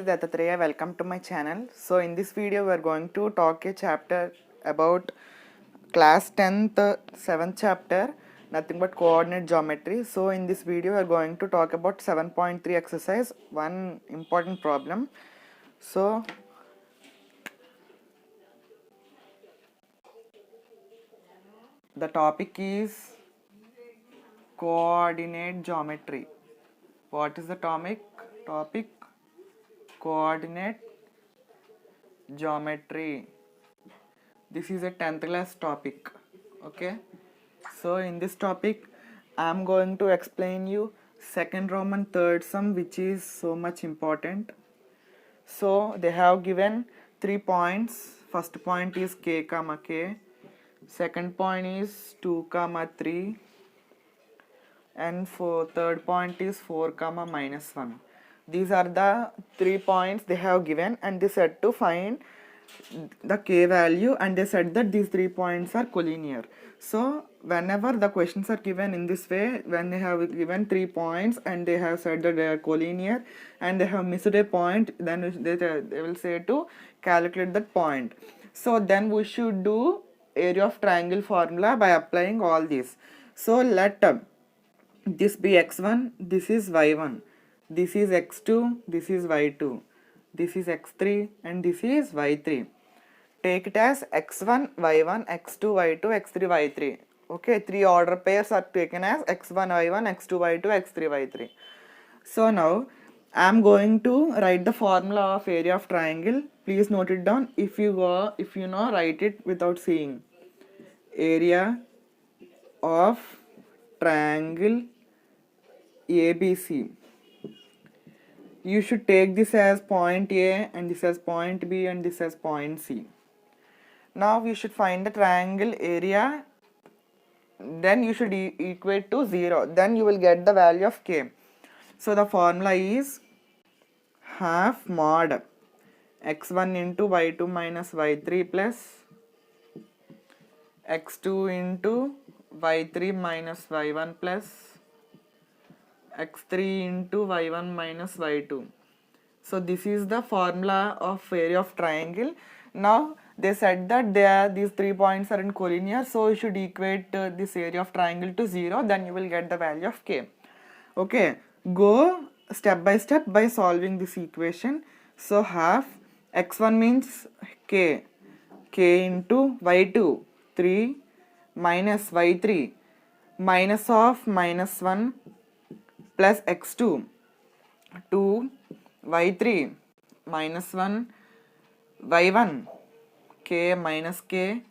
Dattatreya. Welcome to my channel. So in this video we are going to talk a chapter about class 10th 7th chapter, nothing but coordinate geometry. So in this video we are going to talk about 7.3 exercise, one important problem. So the topic is coordinate geometry. What is the topic? Coordinate geometry. This is a 10th class topic. Okay, so in this topic I am going to explain you second Roman third sum, which is so much important. So they have given 3 points. First point is k comma k, second point is 2 comma 3, and third point is 4 comma minus 1. These are the 3 points they have given, and they said to find the k value, and they said that these 3 points are collinear. So whenever the questions are given in this way, when they have given 3 points and they have said that they are collinear and they have missed a point, then they will say to calculate that point. So then we should do area of triangle formula by applying all these. So let this be x1, this is y1, this is x2, this is y2, this is x3, and this is y3. Take it as x1, y1, x2, y2, x3, y3. Okay, 3 order pairs are taken as x1, y1, x2, y2, x3, y3. So now I am going to write the formula of area of triangle. Please note it down. If you know, write it without seeing. Area of triangle ABC. You should take this as point A, and this as point B, and this as point C. Now you should find the triangle area, then you should equate to 0, then you will get the value of k. So the formula is half mod x1 into y2 minus y3 plus x2 into y3 minus y1 plus x3 into y1 minus y2. So this is the formula of area of triangle. Now they said that these 3 points are in collinear, so you should equate this area of triangle to 0, then you will get the value of k. Okay, go step by step by solving this equation. So half x1 means k into y2 3 minus y3 minus of minus 1 plus x2 2 y3 minus 1 y1 k minus k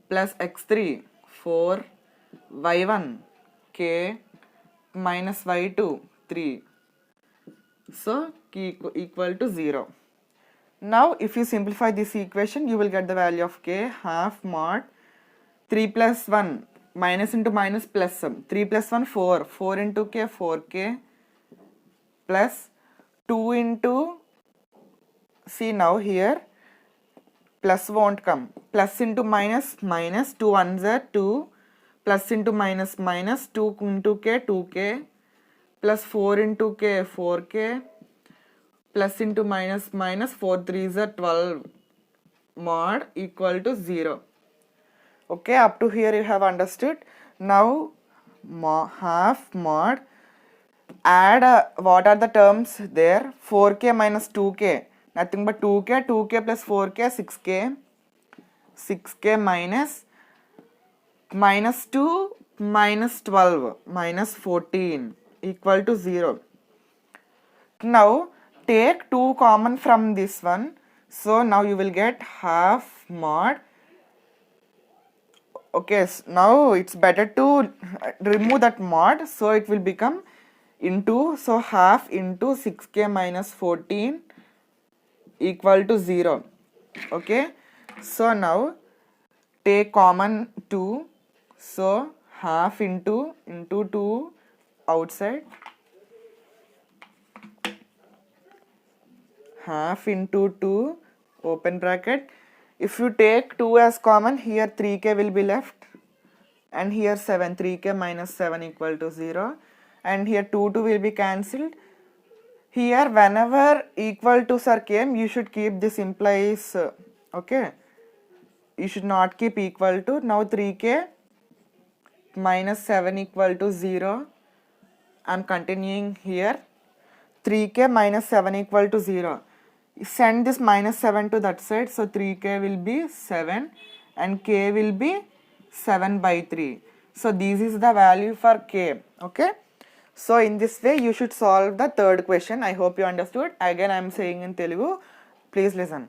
plus x3 4 y1 k minus y2 3. So k equal to 0. Now if you simplify this equation, you will get the value of k half mod 3 plus 1 minus into minus plus 3 plus 1 4, 4 into k 4k plus 2 into, see now here plus won't come, plus into minus minus, 2 ones are 2, plus into minus minus, 2 into k 2k plus 4 into k 4k plus into minus minus, 4 3s are 12 mod equal to 0. Okay, up to here you have understood. Now half mod, add what are the terms there, 4k minus 2k, nothing but 2k, 2k plus 4k, 6k minus minus 2 minus 12 minus 14 equal to 0. Now take 2 common from this one, so now you will get half mod. Okay, now it's better to remove that mod, so it will become into, so half into 6k minus 14 equal to 0. Okay, so now take common 2, so half into 2 outside, half into 2 open bracket. If you take 2 as common, here 3k will be left, and here 7, 3k minus 7 equal to 0, and here 2 will be cancelled. here whenever equal to are came, you should keep this implies, okay, you should not keep equal to. Now 3k minus 7 equal to 0. I'm continuing here. 3k minus 7 equal to 0. Send this minus 7 to that side, so 3k will be 7 and k will be 7 by 3. So this is the value for k. Okay, so in this way you should solve the third question. I hope you understood. Again I am saying in Telugu, please listen.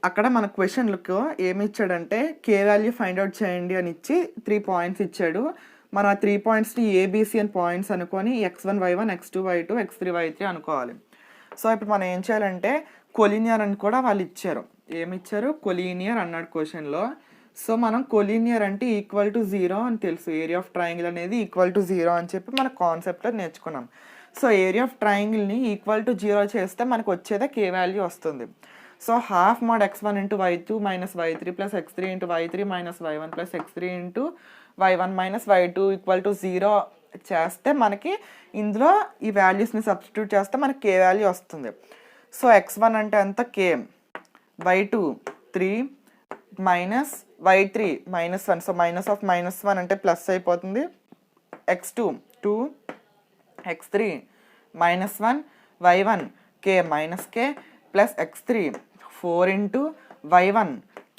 అక్కడ మన క్వశ్చన్లకు ఏమి ఇచ్చాడంటే కే value find out చేయండి అని ఇచ్చి 3 points ఇచ్చాడు. మనం ఆ 3 పాయింట్స్ని ఏబిసి అని పాయింట్స్ అనుకొని x1 y1 x2 y2 x3 y3 అనుకోవాలి. సో ఇప్పుడు మనం ఏం చేయాలంటే కొలీనియర్ అని కూడా వాళ్ళు ఇచ్చారు. ఏమి ఇచ్చారు? కొలీనియర్ అన్నాడు క్వశ్చన్లో. సో మనం కొలీనియర్ అంటే ఈక్వల్ టు 0 అని తెలుసు. ఏరియా ఆఫ్ ట్రయాంగిల్ అనేది ఈక్వల్ టు 0 అని చెప్పి మన కాన్సెప్ట్లో నేర్చుకున్నాం. సో ఏరియా ఆఫ్ ట్రయాంగిల్ని ఈక్వల్ టు 0 చేస్తే మనకు వచ్చేదే కే వాల్యూ వస్తుంది. So half mod x1 into y2 minus y3 plus x3 into y3 minus y1 plus x3 into y1 minus y2 equal to 0 చేస్తే మనకి ఇందులో ఈ వాల్యూస్ని సబ్స్టిట్యూట్ చేస్తే మనకి కే వాల్యూ వస్తుంది. సో x1 అంటే ఎంత? k, y2 3 minus y3 minus 1. So minus of minus 1 అంటే ప్లస్ అయిపోతుంది. x2 2 x3 minus 1 y1 k minus k plus x3 4 into y1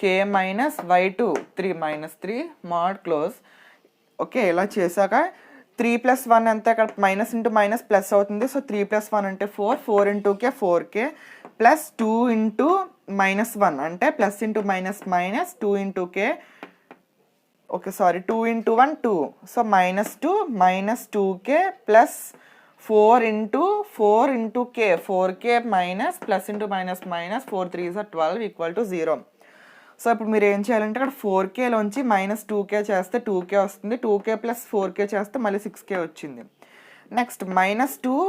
k minus y2 3 minus 3 mod close. Okay, ఇలా చేశాక 3 plus 1 అంతా ఇక్కడ minus into minus plus అవుతుంది. So 3 plus 1 అంటే 4, 4 into K 4k plus 2 into minus 1 అంటే plus into minus minus 2 into K. Okay sorry, 2 into 1 2. So minus 2 minus 2k plus 4 into k 4k minus plus into minus minus 4 3 is 12 equal to 0. So ఇప్పుడు మీరు ఏం చేయాలంటే ఇక్కడ 4kలోంచి minus 2k చేస్తే 2k వస్తుంది. 2k plus 4k చేస్తే మళ్ళీ 6k వచ్చింది. నెక్స్ట్ మైనస్ 2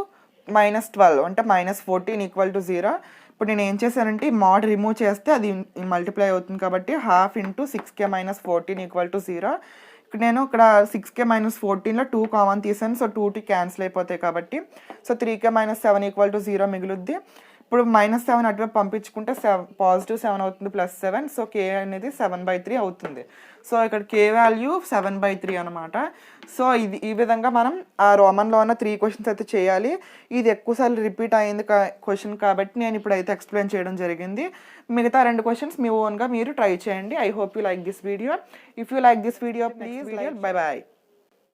మైనస్ 12 అంటే మైనస్ 14 ఈక్వల్ టు 0. ఇప్పుడు నేను ఏం చేశానంటే ఈ మాడ్ రిమూవ్ చేస్తే అది మల్టిప్లై అవుతుంది కాబట్టి half into 6k minus 14 equal to 0. ఇక్కడ నేను ఇక్కడ 6k మైనస్ 14లో 2 కామన్ తీసాను. సో 2 క్యాన్సిల్ అయిపోతాయి కాబట్టి so 3k minus 7 equal to 0 మిగులుద్ది. ఇప్పుడు మైనస్ 7 అటువైపు పంపించుకుంటే పాజిటివ్ 7 అవుతుంది ప్లస్ 7. సో కే అనేది 7/3 అవుతుంది. సో ఇక్కడ కే వాల్యూ 7/3 అనమాట. సో ఇది ఈ విధంగా మనం ఆ రోమన్లో ఉన్న 3 క్వశ్చన్స్ అయితే చేయాలి. ఇది ఎక్కువసార్లు రిపీట్ అయ్యింది క్వశ్చన్ కాబట్టి నేను ఇప్పుడు అయితే ఎక్స్ప్లెయిన్ చేయడం జరిగింది. మిగతా 2 క్వశ్చన్స్ మీ ఓన్గా మీరు ట్రై చేయండి. I hope you like this video. If you like this video please like. Bye bye.